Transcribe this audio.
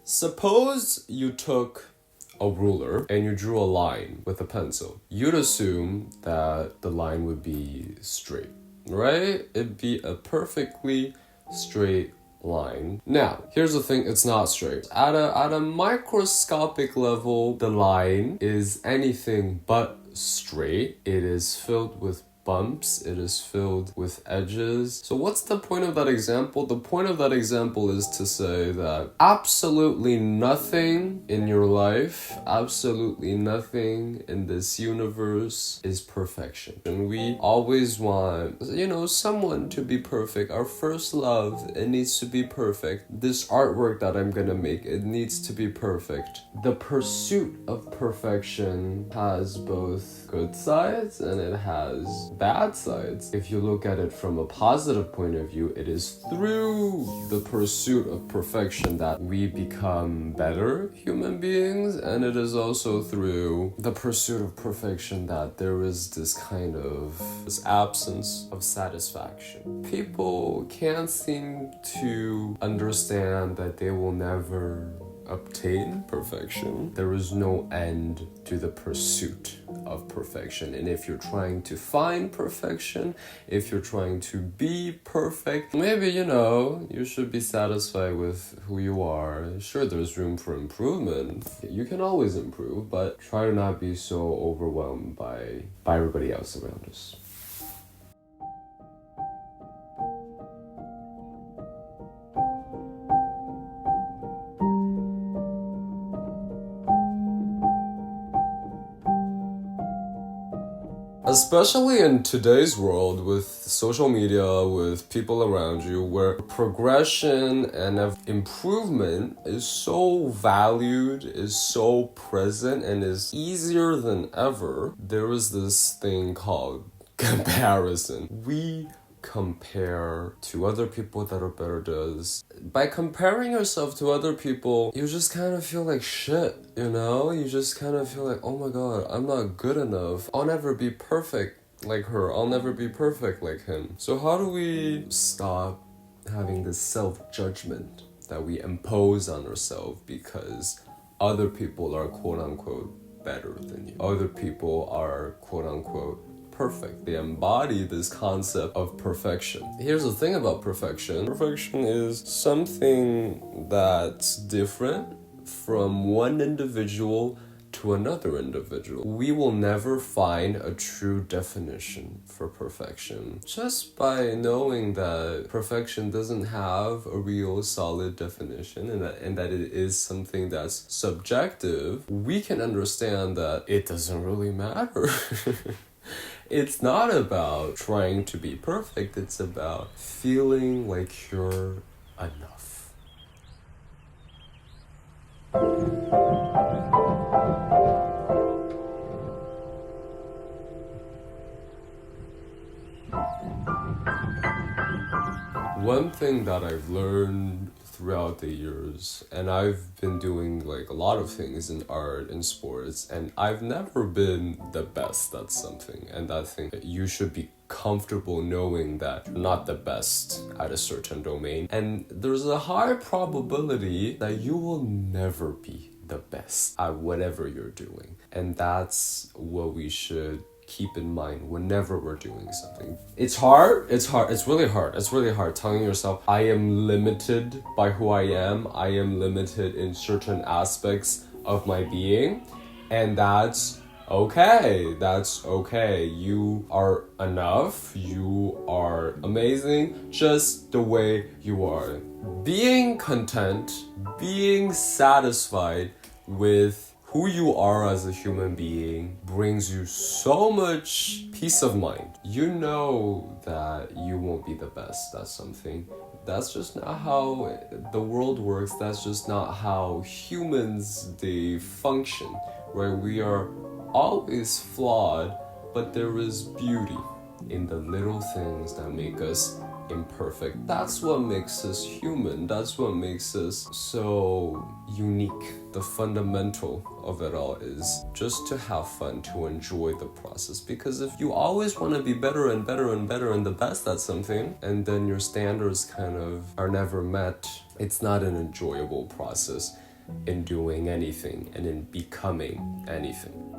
Suppose you took a ruler and you drew a line with a pencil. You'd assume that the line would be straight, right? It'd be a perfectly straight line. Now, here's the thing, it's not straight. At a microscopic level, the line is anything but straight. It is filled with bumps, it is filled with edges. So what's the point of that example? The point of that example is to say that absolutely nothing in your life, absolutely nothing in this universe is perfection. And we always want, someone to be perfect. Our first love, it needs to be perfect. This artwork that I'm gonna make, it needs to be perfect. The pursuit of perfection has both good sides and it has bad sides. If you look at it from a positive point of view, it is through the pursuit of perfection that we become better human beings, and it is also through the pursuit of perfection that there is this absence of satisfaction. People can't seem to understand that they will never obtain perfection. There is no end to the pursuit of perfection. And if you're trying to find perfection, if you're trying to be perfect, maybe, you should be satisfied with who you are. Sure, there's room for improvement. You can always improve, but try to not be so overwhelmed by everybody else around us. Especially in today's world with social media, with people around you, where progression and improvement is so valued, is so present, and is easier than ever, there is this thing called comparison. We compare to other people that are better than us. By comparing yourself to other people, you just kind of feel like shit, You just kind of feel like, oh my god, I'm not good enough. I'll never be perfect like her. I'll never be perfect like him. So how do we stop having this self-judgment that we impose on ourselves because other people are quote-unquote better than you? Other people are quote-unquote perfect. They embody this concept of perfection. Here's the thing about perfection. Perfection is something that's different from one individual to another individual. We will never find a true definition for perfection. Just by knowing that perfection doesn't have a real solid definition and that it is something that's subjective, we can understand that it doesn't really matter. It's not about trying to be perfect, it's about feeling like you're enough. One thing that I've learned throughout the years, and I've been doing a lot of things in art and sports, and I've never been the best at something, and I think you should be comfortable knowing that you're not the best at a certain domain, and there's a high probability that you will never be the best at whatever you're doing, and that's what we should keep in mind whenever we're doing something. It's really hard telling yourself, I am limited by who I am limited in certain aspects of my being, and that's okay. You are enough, you are amazing just the way you are. Being content, being satisfied with who you are as a human being brings you so much peace of mind. You know that you won't be the best at something. That's just not how the world works. That's just not how humans, they function, right? We are always flawed, but there is beauty in the little things that make us imperfect. That's what makes us human. That's what makes us so unique. The fundamental of it all is just to have fun, to enjoy the process. Because if you always want to be better and better and better and the best at something, and then your standards kind of are never met, it's not an enjoyable process. in doing anything and in becoming anything.